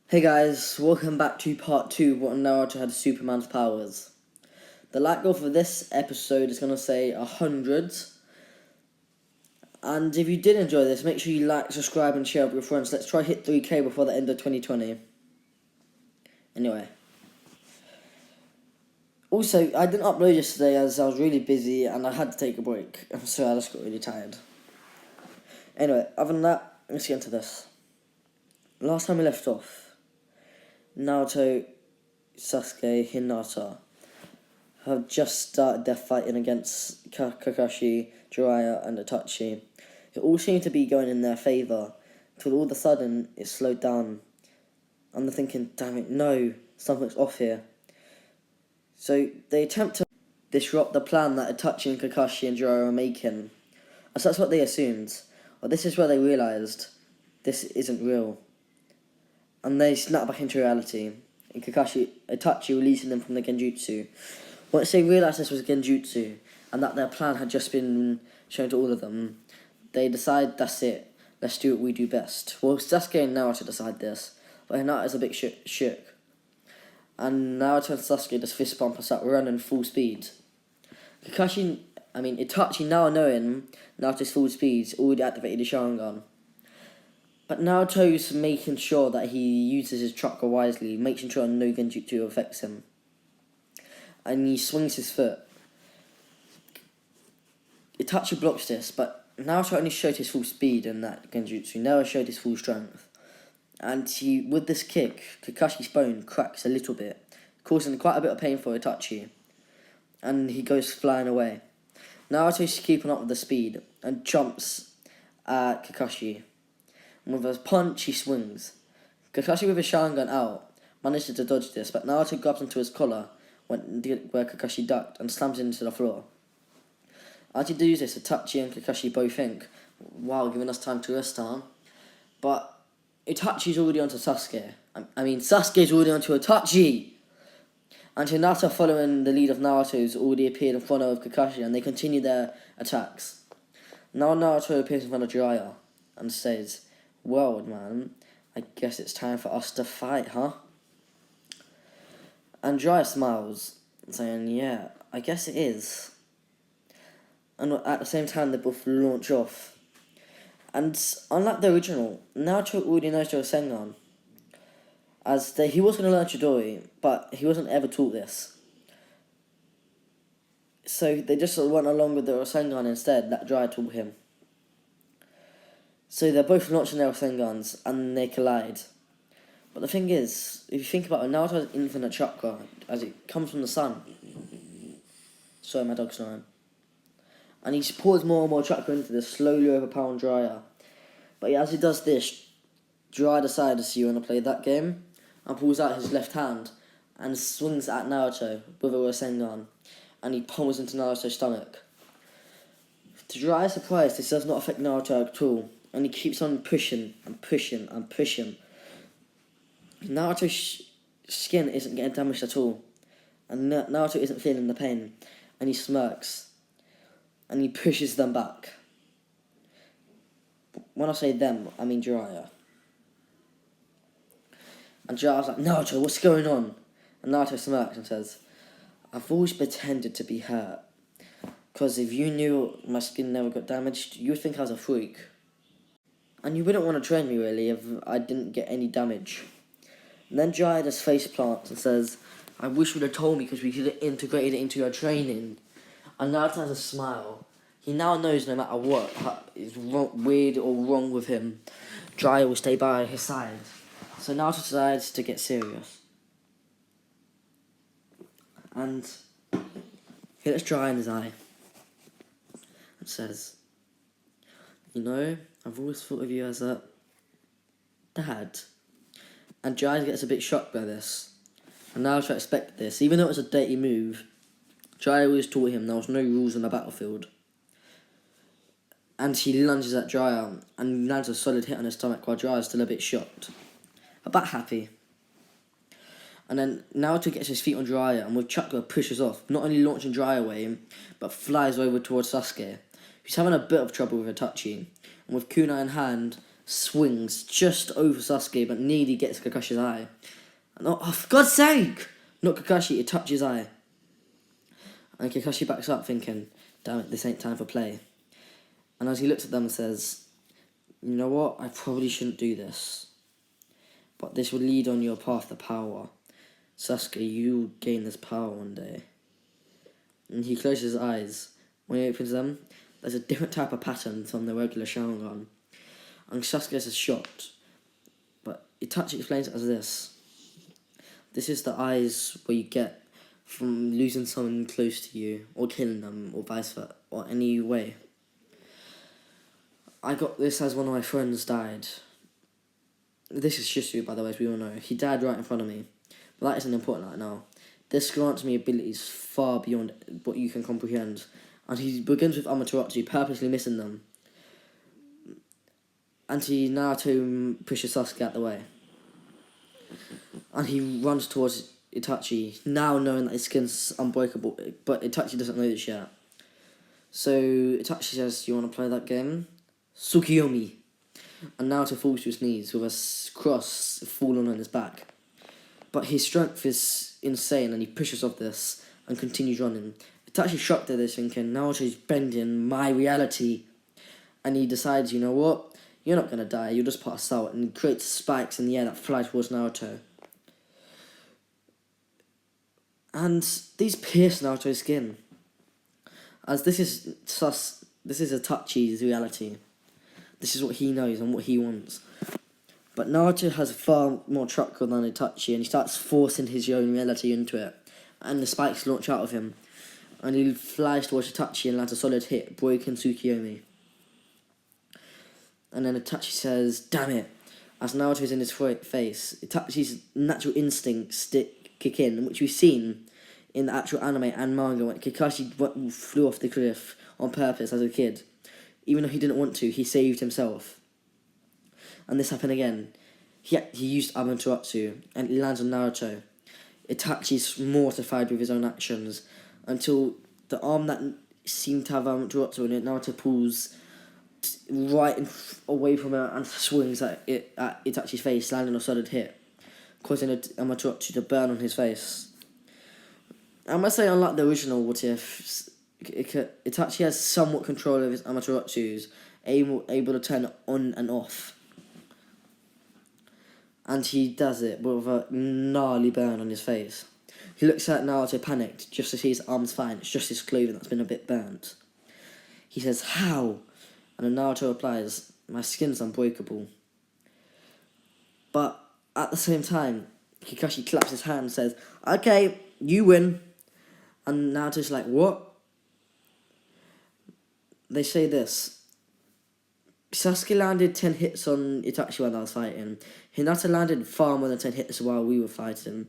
Hey guys, welcome back to part 2 of what Naruto had Superman's powers. The like goal for this episode is going to say 100. And if you did enjoy this, make sure you like, subscribe and share with your friends. Let's try hit 3k before the end of 2020. Anyway. Also, I didn't upload yesterday as I was really busy and I had to take a break. So I just got really tired. Anyway, other than that, let's get into this. Last time we left off, Naruto, Sasuke, Hinata have just started their fighting against Kakashi, Jiraiya and Itachi. It all seemed to be going in their favour, till all of a sudden it slowed down. And they're thinking, damn it, no, something's off here. So they attempt to disrupt the plan that Itachi and Kakashi and Jiraiya are making. As that's what they assumed. But this is where they realised this isn't real. And they snap back into reality, and Itachi releasing them from the genjutsu. Once they realised this was genjutsu, and that their plan had just been shown to all of them, they decide, that's it, let's do what we do best. Well, Sasuke and Naruto decide this, but Hinata's a bit shook. And Naruto and Sasuke just fist bump and start running full speed. Itachi, now knowing Naruto's full speed, already activated his Sharingan. But Naruto's making sure that he uses his chakra wisely, making sure no genjutsu affects him. And he swings his foot. Itachi blocks this, but Naruto only showed his full speed in that genjutsu, never showed his full strength. And with this kick, Kakashi's bone cracks a little bit, causing quite a bit of pain for Itachi. And he goes flying away. Naruto's keeping up with the speed and jumps at Kakashi. With a punch, he swings. Kakashi with his Sharingan out manages to dodge this, but Naruto grabs onto his collar where Kakashi ducked and slams into the floor. As he does this, Itachi and Kakashi both think, wow, giving us time to rest, huh? But Itachi's already onto Sasuke. Sasuke's already onto Itachi! And Hinata, following the lead of Naruto's, already appeared in front of Kakashi and they continue their attacks. Now Naruto appears in front of Jiraiya and says, well, man, I guess it's time for us to fight, huh? And Jiraiya smiles, saying, yeah, I guess it is. And at the same time, they both launch off. And unlike the original, Naruto already knows the Rasengan. He was going to learn Chidori, but he wasn't ever taught this. So they just went along with the Rasengan instead, that Jiraiya taught him. So they're both launching their Rasengans, and they collide. But the thing is, if you think about it, Naruto has infinite chakra, as it comes from the sun. Sorry, my dog's snoring. And he pours more and more chakra into this, slowly overpowering Jiraiya. But as he does this, Jiraiya decides to want to play that game, and pulls out his left hand, and swings at Naruto with a Rasengan, and he pummels into Naruto's stomach. To Jiraiya's surprise, this does not affect Naruto at all. And he keeps on pushing and pushing and pushing. Naruto's skin isn't getting damaged at all. And Naruto isn't feeling the pain. And he smirks. And he pushes them back. When I say them, I mean Jiraiya. And Jiraiya's like, Naruto, what's going on? And Naruto smirks and says, I've always pretended to be hurt. Because if you knew my skin never got damaged, you would think I was a freak. And you wouldn't want to train me, really, if I didn't get any damage. And then Jiraiya just face plants and says, I wish you'd have told me because we could have integrated it into your training. And Naruto has a smile. He now knows no matter what is weird or wrong with him, Jiraiya will stay by his side. So Naruto decides to get serious. And he looks Jiraiya in his eye and says, you know, I've always thought of you as a dad. And Jiraiya gets a bit shocked by this. And Naruto expected this. Even though it was a dirty move, Jiraiya always taught him there was no rules on the battlefield. And he lunges at Jiraiya and lands a solid hit on his stomach while Jiraiya's still a bit shocked. But happy. And then Naruto gets his feet on Jiraiya and with chakra pushes off, not only launching Jiraiya away, but flies over towards Sasuke, who's having a bit of trouble with Itachi. And with kunai in hand, swings just over Sasuke, but nearly gets Kakashi's eye. And oh, for God's sake! Not Kakashi, it touches his eye. And Kakashi backs up thinking, damn it, this ain't time for play. And as he looks at them and says, you know what, I probably shouldn't do this. But this will lead on your path to power. Sasuke, you'll gain this power one day. And he closes his eyes. When he opens them, there's a different type of pattern from the regular Sharingan. And Sasuke is shocked. But Itachi explains it as this. This is the eyes where you get from losing someone close to you, or killing them, or vice versa, or any way. I got this as one of my friends died. This is Shisui, by the way, as we all know. He died right in front of me. But that isn't important right now. This grants me abilities far beyond what you can comprehend. And he begins with Amaterasu, purposely missing them. And he Naruto pushes Sasuke out the way. And he runs towards Itachi, now knowing that his skin's unbreakable, but Itachi doesn't know this yet. So Itachi says, you want to play that game? Tsukiyomi. And Naruto falls to his knees with a cross falling on his back. But his strength is insane and he pushes off this and continues running. Itachi's shocked at this, thinking, Naruto's bending my reality. And he decides, you know what? You're not going to die, you'll just pass out. And he creates spikes in the air that fly towards Naruto. And these pierce Naruto's skin. As this is Itachi's reality. This is what he knows and what he wants. But Naruto has far more chakra than Itachi, and he starts forcing his own reality into it. And the spikes launch out of him. And he flies towards Itachi and lands a solid hit, breaking Tsukiyomi. And then Itachi says, damn it. As Naruto is in his face, Itachi's natural instincts kick in, which we've seen in the actual anime and manga when Kakashi flew off the cliff on purpose as a kid. Even though he didn't want to, he saved himself. And this happened again. He used Amaterasu, and he lands on Naruto. Itachi's mortified with his own actions, until the arm that seemed to have Amaterasu in it, Naruto pulls right away from it and swings at Itachi's face, landing a solid hit, causing Amaterasu to burn on his face. I must say, unlike the original Whatif, Itachi has somewhat control of his Amaterasus, able to turn it on and off. And he does it with a gnarly burn on his face. He looks at Naruto panicked, just to see his arms fine. It's just his clothing that's been a bit burnt. He says, how? And then Naruto replies, my skin's unbreakable. But at the same time, Kakashi claps his hand and says, okay, you win. And Naruto's like, what? They say this. Sasuke landed 10 hits on Itachi while I was fighting. Hinata landed far more than 10 hits while we were fighting.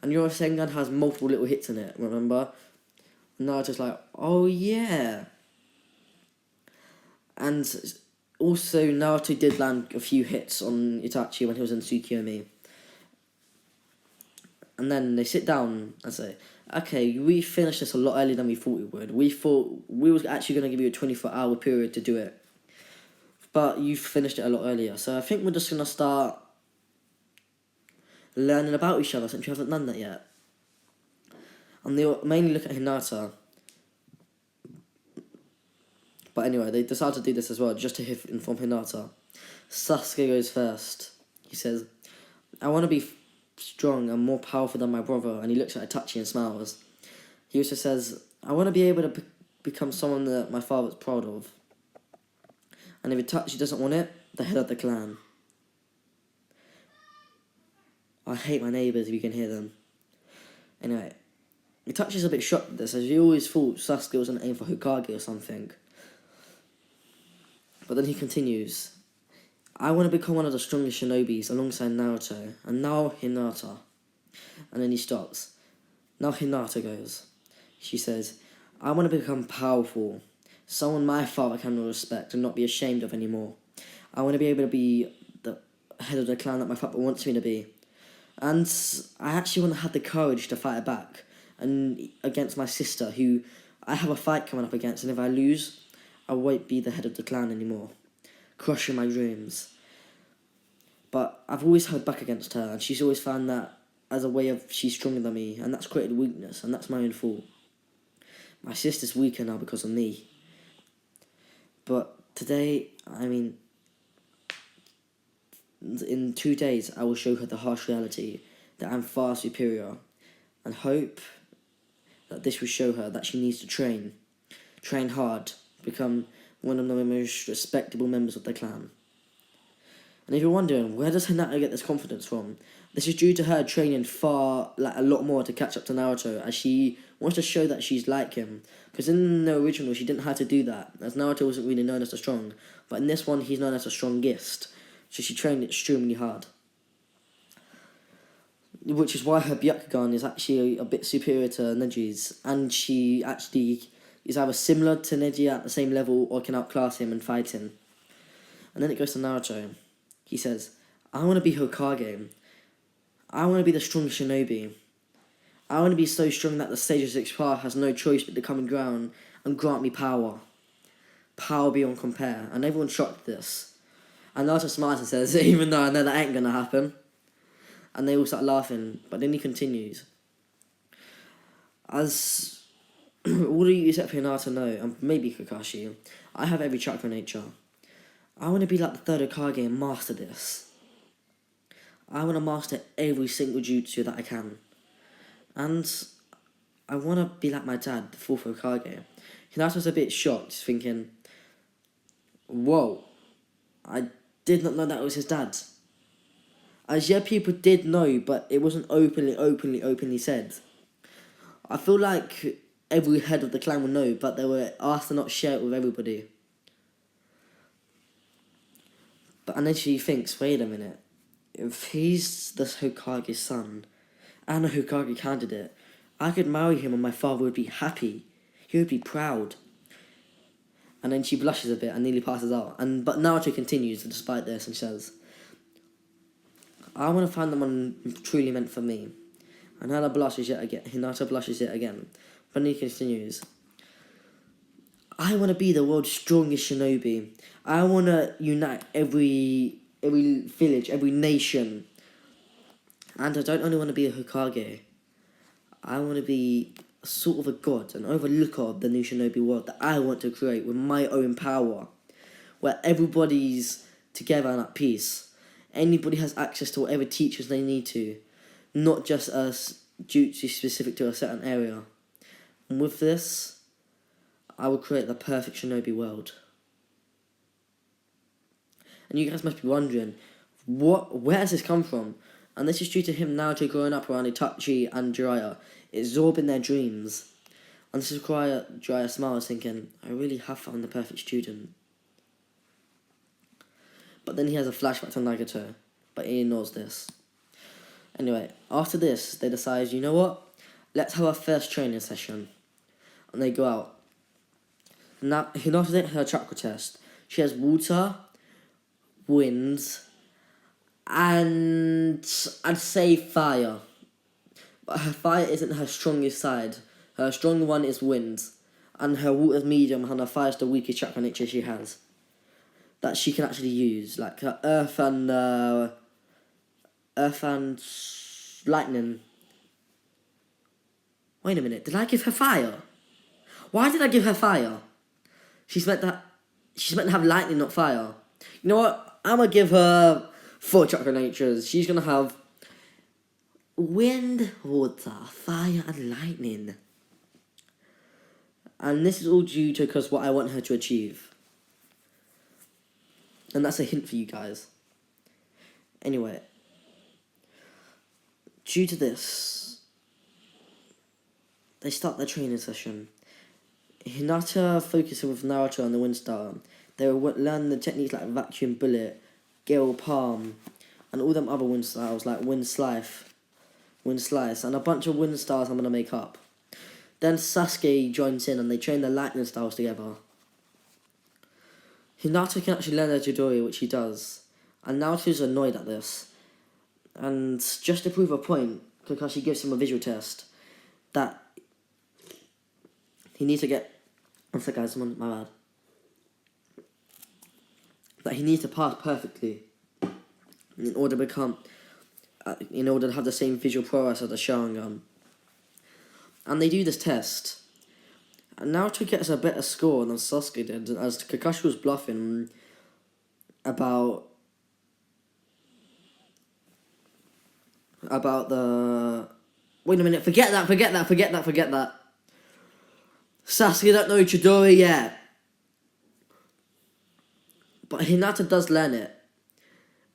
And your Sengun has multiple little hits in it, remember? And Naruto's like, oh yeah. And also Naruto did land a few hits on Itachi when he was in Tsukiyomi. And then they sit down and say, okay, we finished this a lot earlier than we thought we would. We thought we were actually going to give you a 24-hour period to do it. But you finished it a lot earlier. So I think we're just going to start learning about each other since you haven't done that yet. And they mainly look at Hinata. But anyway, they decide to do this as well, just to inform Hinata. Sasuke goes first. He says, I want to be strong and more powerful than my brother. And he looks at Itachi and smiles. He also says, I want to be able to become someone that my father's proud of. And if Itachi doesn't want it, the head of the clan. I hate my neighbours if you can hear them. Anyway, Itachi's a bit shocked at this, as he always thought Sasuke was going to aim for Hokage or something. But then he continues, I want to become one of the strongest shinobis alongside Naruto, and now Hinata. And then he stops. Now Hinata goes. She says, I want to become powerful. Someone my father can respect and not be ashamed of anymore. I want to be able to be the head of the clan that my father wants me to be. And I actually want to have the courage to fight back and against my sister, who I have a fight coming up against, and if I lose, I won't be the head of the clan anymore. Crushing my dreams. But I've always held back against her, and she's always found that as a way of she's stronger than me, and that's created weakness, and that's my own fault. My sister's weaker now because of me. But today, in 2 days, I will show her the harsh reality that I'm far superior, and hope that this will show her that she needs to train hard, become one of the most respectable members of the clan. And if you're wondering, where does Hinata get this confidence from? This is due to her training a lot more to catch up to Naruto, as she wants to show that she's like him. Because in the original, she didn't have to do that, as Naruto wasn't really known as the strong. But in this one, he's known as the strongest. So she trained extremely hard. Which is why her Byakugan is actually a bit superior to Neji's. And she actually is either similar to Neji at the same level or can outclass him and fight him. And then it goes to Naruto. He says, I want to be Hokage. I want to be the strongest shinobi. I want to be so strong that the Sage of Six Paths has no choice but to come and ground and grant me power. Power beyond compare. And everyone's shocked at this. And Naruto smiles and says, even though I know that ain't gonna happen. And they all start laughing. But then he continues. As all of you except for Hinata know, and maybe Kakashi, I have every chakra nature. I want to be like the third Hokage and master this. I want to master every single jutsu that I can. And I want to be like my dad, the fourth Hokage. Hinata's a bit shocked, thinking, whoa, I did not know that was his dad. As yet people did know, but it wasn't openly said. I feel like every head of the clan would know, but they were asked to not share it with everybody. And then she thinks, wait a minute, if he's the Hokage's son and a Hokage candidate, I could marry him and my father would be happy. He would be proud. And then she blushes a bit and nearly passes out. But Naruto continues despite this and says, I want to find the one truly meant for me. And Hinata blushes yet again. But then he continues, I want to be the world's strongest shinobi. I want to unite every village, every nation. And I don't only want to be a Hokage. I want to be sort of a god, an overlooker of the new shinobi world that I want to create with my own power. Where everybody's together and at peace. Anybody has access to whatever teachers they need to. Not just as jutsu specific to a certain area. And with this, I will create the perfect shinobi world. And you guys must be wondering, where has this come from? And this is due to him Naruto growing up around Itachi and Jiraiya, absorbing their dreams. And this is why Jiraiya smiles, thinking, I really have found the perfect student. But then he has a flashback to Nagato, but he ignores this. Anyway, after this, they decide, you know what? Let's have our first training session. And they go out. Now, Hinata did her chakra test. She has water, wind, and I'd say fire. But her fire isn't her strongest side. Her strong one is wind. And her water's medium, and her fire's the weakest chakra nature she has. That she can actually use. Like her earth and lightning. Wait a minute, did I give her fire? Why did I give her fire? She's meant to have lightning, not fire. You know what? I'm going to give her 4 chakra natures. She's going to have wind, water, fire, and lightning. And this is all due to because what I want her to achieve. And that's a hint for you guys. Anyway. Due to this, they start their training session. Hinata focuses with Naruto on the Wind Star. They will learn the techniques like Vacuum Bullet, Gale Palm, and all them other wind styles like Wind Slice, and a bunch of wind styles I'm going to make up. Then Sasuke joins in and they train the lightning styles together. Hinata can actually learn their Chidori, which he does. And Naruto's annoyed at this. And just to prove a point, Kakashi gives him a visual test that he needs to get... One sec, guys, my bad. That he needs to pass perfectly. in order to have the same visual prowess as the Sharingan. And they do this test. And Naruto gets a better score than Sasuke did, as Kakashi was bluffing about the... Wait a minute, forget that. Sasuke don't know Chidori yet. But Hinata does learn it.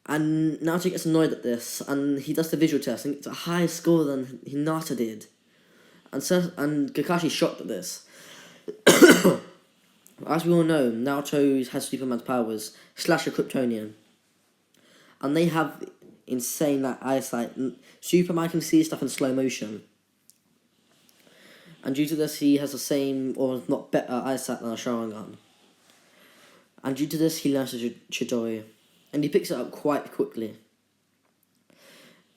And Naruto gets annoyed at this, and he does the visual test, and gets a higher score than Hinata did. And Kakashi's shocked at this. As we all know, Naruto has Superman's powers, / a Kryptonian. And they have insane eyesight. Superman can see stuff in slow motion. And due to this, he has the same, or not better, eyesight than a Sharingan. And due to this, he learns the Chidori. And he picks it up quite quickly.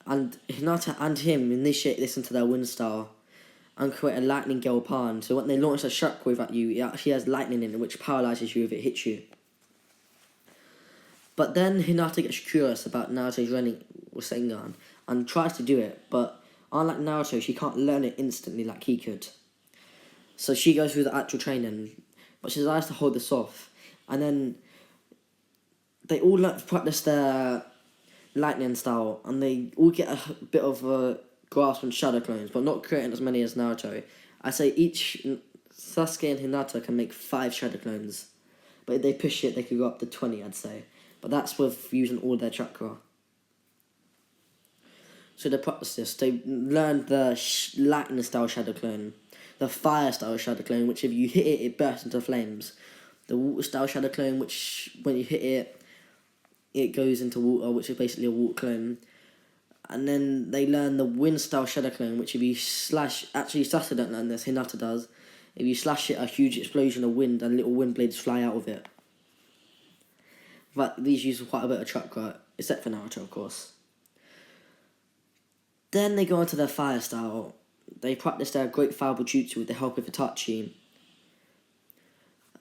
And Hinata and him initiate this into their wind style and create a lightning gale pan. So when they launch a shockwave at you, it actually has lightning in it, which paralyzes you if it hits you. But then Hinata gets curious about Naruto's running Rasengan and tries to do it, but unlike Naruto, she can't learn it instantly like he could. So she goes through the actual training, but she decides to hold this off. And then they all practice their lightning style, and they all get a bit of a grasp on shadow clones, but not creating as many as Naruto. I say each Sasuke and Hinata can make 5 shadow clones, but if they push it, they could go up to 20, I'd say. But that's with using all their chakra. So they practice this. They learn the lightning style shadow clone, the fire style shadow clone, which if you hit it, it bursts into flames. The water style shadow clone, which when you hit it, it goes into water, which is basically a water clone. And then they learn the wind style shadow clone, which if you slash... Actually, Sasuke don't learn this, Hinata does. If you slash it, a huge explosion of wind and little wind blades fly out of it. But these use quite a bit of chakra, except for Naruto, of course. Then they go on to their fire style. They practice their great fire jutsu with the help of Itachi.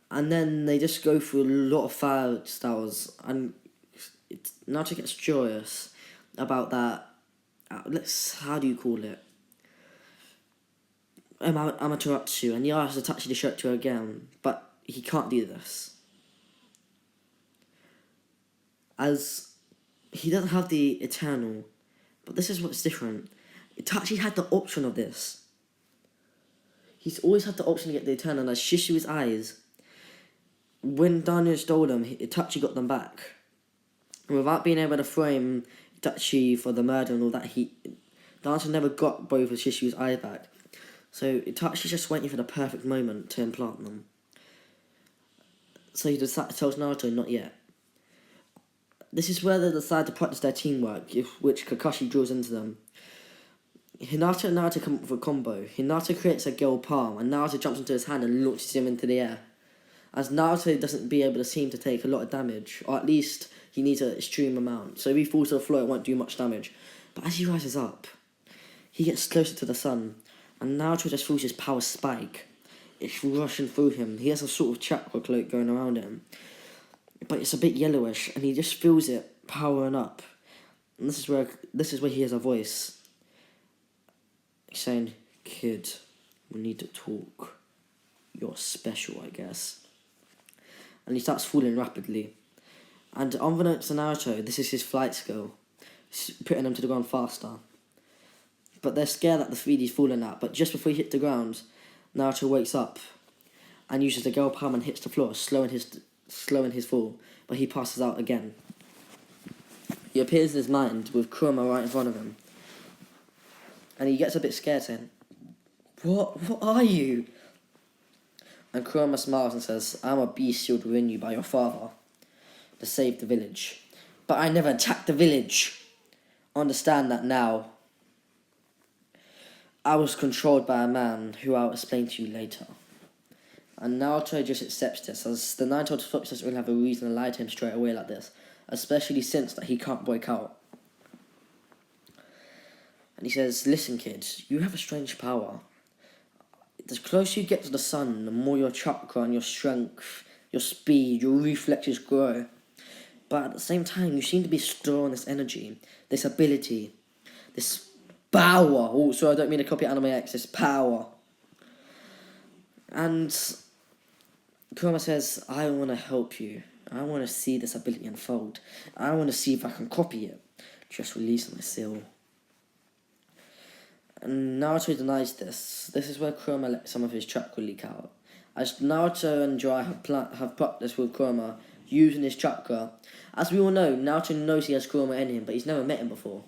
And then they just go through a lot of fire styles, and Naruto gets curious about that. How do you call it? Amaterasu, and he asks Itachi to show it to her again, but he can't do this. As he doesn't have the Eternal, but this is what's different. Itachi had the option of this. He's always had the option to get the Eternal, as Shishu's eyes. When Daniel stole them, Itachi got them back. And without being able to frame Itachi for the murder and all that, Daniel never got both of Shishu's eyes back. So Itachi's just waiting for the perfect moment to implant them. So he tells Naruto, not yet. This is where they decide to practice their teamwork, which Kakashi draws into them. Hinata and Naruto come up with a combo. Hinata creates a Gale Palm, and Naruto jumps into his hand and launches him into the air. As Naruto doesn't be able to seem to take a lot of damage, or at least he needs an extreme amount. So if he falls to the floor, it won't do much damage. But as he rises up, he gets closer to the sun, and Naruto just feels his power spike. It's rushing through him. He has a sort of chakra cloak going around him, but it's a bit yellowish, and he just feels it powering up. And this is where he hears a voice saying, "Kid, we need to talk. You're special, I guess." And he starts falling rapidly. And unbeknownst to Naruto, this is his flight skill, putting him to the ground faster. But they're scared that the 3D's falling out. But just before he hits the ground, Naruto wakes up and uses the Gale Palm and hits the floor, slowing his fall. But he passes out again. He appears in his mind with Kurama right in front of him. And he gets a bit scared, saying, What are you? And Kurama smiles and says, "I'm a beast sealed within you by your father to save the village. But I never attacked the village. Understand that now. I was controlled by a man who I'll explain to you later." And Naruto just accepts this, as the Nine-Tailed Fox doesn't really have a reason to lie to him straight away like this, especially since that he can't break out. And he says, "Listen, kid, you have a strange power. The closer you get to the sun, the more your chakra and your strength, your speed, your reflexes grow. But at the same time, you seem to be storing this energy, this ability, this power. Oh, sorry, I don't mean to copy Anime X, this power. And Kurama says, I want to help you. I want to see this ability unfold. I want to see if I can copy it. Just release my seal. And Naruto denies this. This is where Kurama lets some of his chakra leak out. As Naruto and Jiraiya have practiced with Kurama using his chakra. As we all know, Naruto knows he has Kurama in him, but he's never met him before.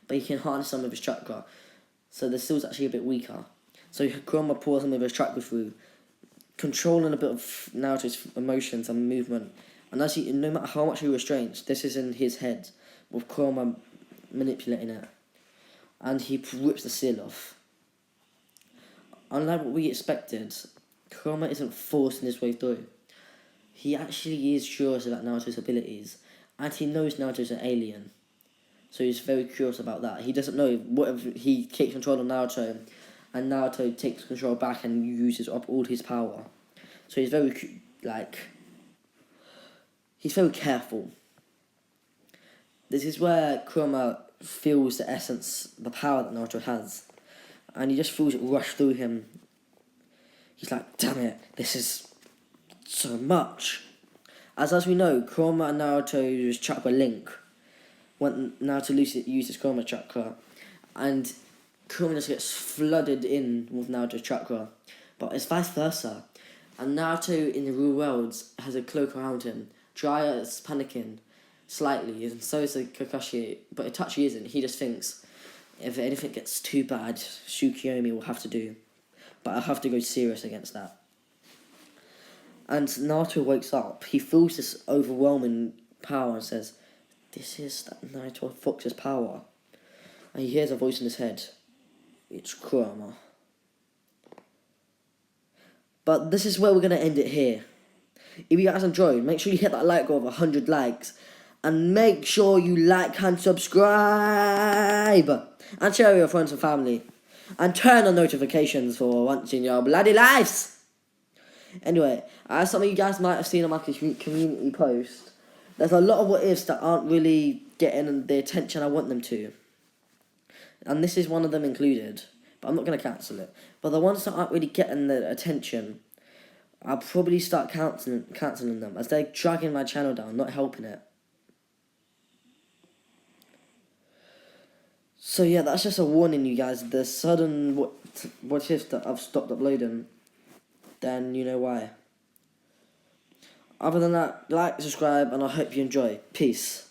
But he can harness some of his chakra. So the seal's actually a bit weaker. So Kurama pours some of his chakra through, controlling a bit of Naruto's emotions and movement. And as he, no matter how much he restrains, this is in his head, with Kurama manipulating it. And he rips the seal off. Unlike what we expected, Kurama isn't forcing his way through. He actually is curious about Naruto's abilities, and he knows Naruto's an alien. So he's very curious about that. He doesn't know what if he takes control of Naruto, and Naruto takes control back and uses up all his power. So he's very, he's very careful. This is where Kurama feels the essence, the power that Naruto has. And he just feels it rush through him. He's like, damn it, this is so much. As we know, Kurama and Naruto's chakra link. When Naruto uses Kurama chakra, and Kurama just gets flooded in with Naruto's chakra. But it's vice versa. And Naruto in the real world has a cloak around him. Jiraiya is panicking slightly, and so is Kakashi, but Itachi isn't. He just thinks, if anything gets too bad, Tsukuyomi will have to do. But I'll have to go serious against that. And Naruto wakes up. He feels this overwhelming power and says, this is that Naruto Fox's power. And he hears a voice in his head. It's Kurama. But this is where we're going to end it here. If you guys enjoyed, make sure you hit that like goal of 100 likes. And make sure you like and subscribe. And share with your friends and family. And turn on notifications for once in your bloody lives. Anyway, as some of you guys might have seen on my community post, there's a lot of what ifs that aren't really getting the attention I want them to. And this is one of them included. But I'm not going to cancel it. But the ones that aren't really getting the attention, I'll probably start cancelling them, as they're dragging my channel down, not helping it. So yeah, that's just a warning, you guys. The sudden what if that I've stopped uploading, then you know why. Other than that, like, subscribe, and I hope you enjoy. Peace.